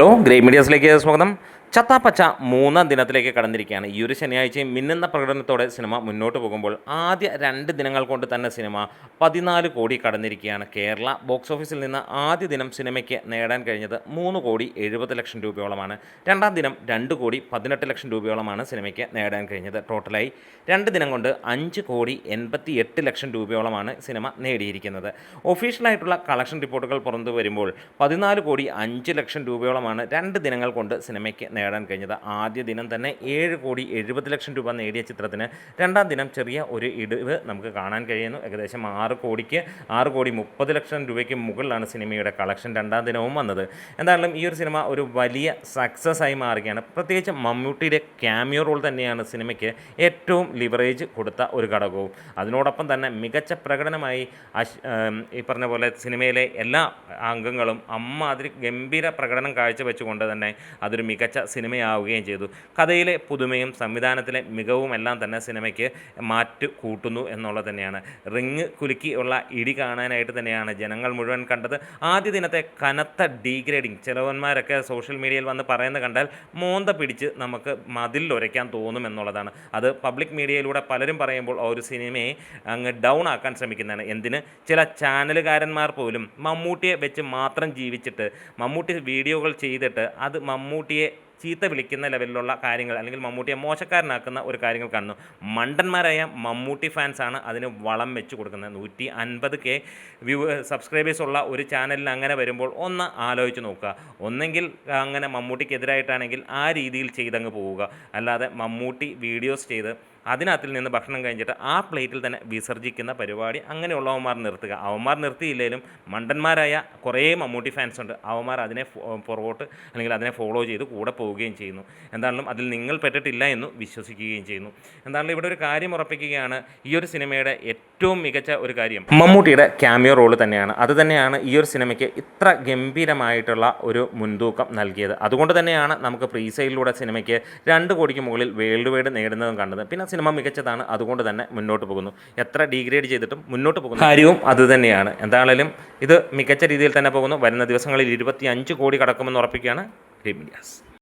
Hello great മീഡിയാസിലേക്ക് സ്വാഗതം. ചത്താപ്പച്ച മൂന്നാം ദിനത്തിലേക്ക് കടന്നിരിക്കുകയാണ്. ഈ ഒരു ശനിയാഴ്ചയും മിന്നുന്ന പ്രകടനത്തോടെ സിനിമ മുന്നോട്ട് പോകുമ്പോൾ ആദ്യ 2 ദിനങ്ങൾ കൊണ്ട് തന്നെ സിനിമ 14 കോടി കടന്നിരിക്കുകയാണ്. കേരള ബോക്സ് ഓഫീസിൽ നിന്ന് ആദ്യ ദിനം സിനിമയ്ക്ക് നേടാൻ കഴിഞ്ഞത് 3 കോടി 70 ലക്ഷം രൂപയോളമാണ്. രണ്ടാം ദിനം 2 കോടി 18 ലക്ഷം രൂപയോളമാണ് സിനിമയ്ക്ക് നേടാൻ കഴിഞ്ഞത്. ടോട്ടലായി 2 ദിനം കൊണ്ട് 5 കോടി 88 ലക്ഷം രൂപയോളമാണ് സിനിമ നേടിയിരിക്കുന്നത്. ഒഫീഷ്യലായിട്ടുള്ള കളക്ഷൻ റിപ്പോർട്ടുകൾ പുറത്തു വരുമ്പോൾ 14 കോടി 5 ലക്ഷം രൂപയോളമാണ് 2 ദിനങ്ങൾ കൊണ്ട് സിനിമയ്ക്ക് നേടാൻ കഴിഞ്ഞത്. ആദ്യ ദിനം തന്നെ 7 കോടി 70 ലക്ഷം രൂപ നേടിയ ചിത്രത്തിന് രണ്ടാം ദിനം ചെറിയ ഒരു ഇടിവ് നമുക്ക് കാണാൻ കഴിയുന്നു. ഏകദേശം 6 കോടി 30 ലക്ഷം രൂപയ്ക്ക് മുകളിലാണ് സിനിമയുടെ കളക്ഷൻ രണ്ടാം ദിനവും വന്നത്. എന്തായാലും ഈ ഒരു സിനിമ ഒരു വലിയ സക്സസ് ആയി മാറുകയാണ്. പ്രത്യേകിച്ച് മമ്മൂട്ടിയുടെ ക്യാമിയോ റോൾ തന്നെയാണ് സിനിമയ്ക്ക് ഏറ്റവും ലിവറേജ് കൊടുത്ത ഒരു ഘടകവും. അതിനോടൊപ്പം തന്നെ മികച്ച പ്രകടനമായി ഈ പറഞ്ഞ പോലെ സിനിമയിലെ എല്ലാ അംഗങ്ങളും അമ്മാതിരി ഗംഭീര പ്രകടനം കാഴ്ചവെച്ചുകൊണ്ട് തന്നെ അതൊരു മികച്ച സിനിമയാവുകയും ചെയ്തു. കഥയിലെ പുതുമയും സംവിധാനത്തിലെ മികവും എല്ലാം തന്നെ സിനിമയ്ക്ക് മാറ്റ് കൂട്ടുന്നു എന്നുള്ളത് തന്നെയാണ്. റിങ് കുലുക്കി ഉള്ള ഇടി കാണാനായിട്ട് തന്നെയാണ് ജനങ്ങൾ മുഴുവൻ കണ്ടത്. ആദ്യ ദിനത്തെ കനത്ത ഡീഗ്രേഡിങ് ചിലവന്മാരൊക്കെ സോഷ്യൽ മീഡിയയിൽ വന്ന് പറയുന്നത് കണ്ടാൽ മോന്ത പിടിച്ച് നമുക്ക് മതിലുരയ്ക്കാൻ തോന്നും എന്നുള്ളതാണ്. അത് പബ്ലിക് മീഡിയയിലൂടെ പലരും പറയുമ്പോൾ ഒരു സിനിമയെ അങ്ങ് ഡൗൺ ആക്കാൻ ശ്രമിക്കുന്നതാണ്. എന്തിന് ചില ചാനലുകാരന്മാർ പോലും മമ്മൂട്ടിയെ വെച്ച് മാത്രം ജീവിച്ചിട്ട് മമ്മൂട്ടി വീഡിയോകൾ ചെയ്തിട്ട് അത് മമ്മൂട്ടിയെ ചീത്ത വിളിക്കുന്ന ലെവലിലുള്ള കാര്യങ്ങൾ അല്ലെങ്കിൽ മമ്മൂട്ടിയെ മോശക്കാരനാക്കുന്ന ഒരു കാര്യങ്ങൾ കാണുന്നു. മണ്ടന്മാരായ മമ്മൂട്ടി ഫാൻസാണ് അതിന് വളം വെച്ച് കൊടുക്കുന്നത്. 150K സബ്സ്ക്രൈബേഴ്സ് ഉള്ള ഒരു ചാനലിൽ അങ്ങനെ വരുമ്പോൾ ഒന്ന് ആലോചിച്ച് നോക്കുക. ഒന്നെങ്കിൽ അങ്ങനെ മമ്മൂട്ടിക്കെതിരായിട്ടാണെങ്കിൽ ആ രീതിയിൽ ചെയ്തങ്ങ് പോവുക. അല്ലാതെ മമ്മൂട്ടി വീഡിയോസ് ചെയ്ത് അതിനകത്തിൽ നിന്ന് ഭക്ഷണം കഴിഞ്ഞിട്ട് ആ പ്ലേറ്റിൽ തന്നെ വിസർജിക്കുന്ന പരിപാടി അങ്ങനെയുള്ളവന്മാർ നിർത്തുക. അവന്മാർ നിർത്തിയില്ലെങ്കിലും മണ്ടന്മാരായ കുറേ മമ്മൂട്ടി ഫാൻസ് ഉണ്ട്. അവന്മാർ അതിനെ പുറകോട്ട് അല്ലെങ്കിൽ അതിനെ ഫോളോ ചെയ്ത് കൂടെ പോവുകയും ചെയ്യുന്നു. എന്തായാലും അതിൽ നിങ്ങൾ പെട്ടിട്ടില്ല എന്ന് വിശ്വസിക്കുകയും ചെയ്യുന്നു. എന്തായാലും ഇവിടെ ഒരു കാര്യം ഉറപ്പിക്കുകയാണ്, ഈ ഒരു സിനിമയുടെ ഏറ്റവും മികച്ച ഒരു കാര്യം മമ്മൂട്ടിയുടെ ക്യാമിയോ റോള് തന്നെയാണ്. അത് തന്നെയാണ് ഈ ഒരു സിനിമയ്ക്ക് ഇത്ര ഗംഭീരമായിട്ടുള്ള ഒരു മുൻതൂക്കം നൽകിയത്. അതുകൊണ്ട് തന്നെയാണ് നമുക്ക് പ്രീസെയിലൂടെ സിനിമയ്ക്ക് 2 കോടിക്ക് മുകളിൽ വേൾഡ് വൈഡ് നേടുന്നതും കണ്ടത്. പിന്നെ സിനിമ മികച്ചതാണ്, അതുകൊണ്ട് തന്നെ മുന്നോട്ട് പോകുന്നു. എത്ര ഡീഗ്രേഡ് ചെയ്തിട്ടും മുന്നോട്ട് പോകുന്ന കാര്യവും അതുതന്നെയാണ്. എന്തായാലും ഇത് മികച്ച രീതിയിൽ തന്നെ പോകുന്നു. വരുന്ന ദിവസങ്ങളിൽ 25 കോടി കടക്കുമെന്ന് ഉറപ്പിക്കുകയാണ് ഗ്രേറ്റ് മീഡിയാസ്.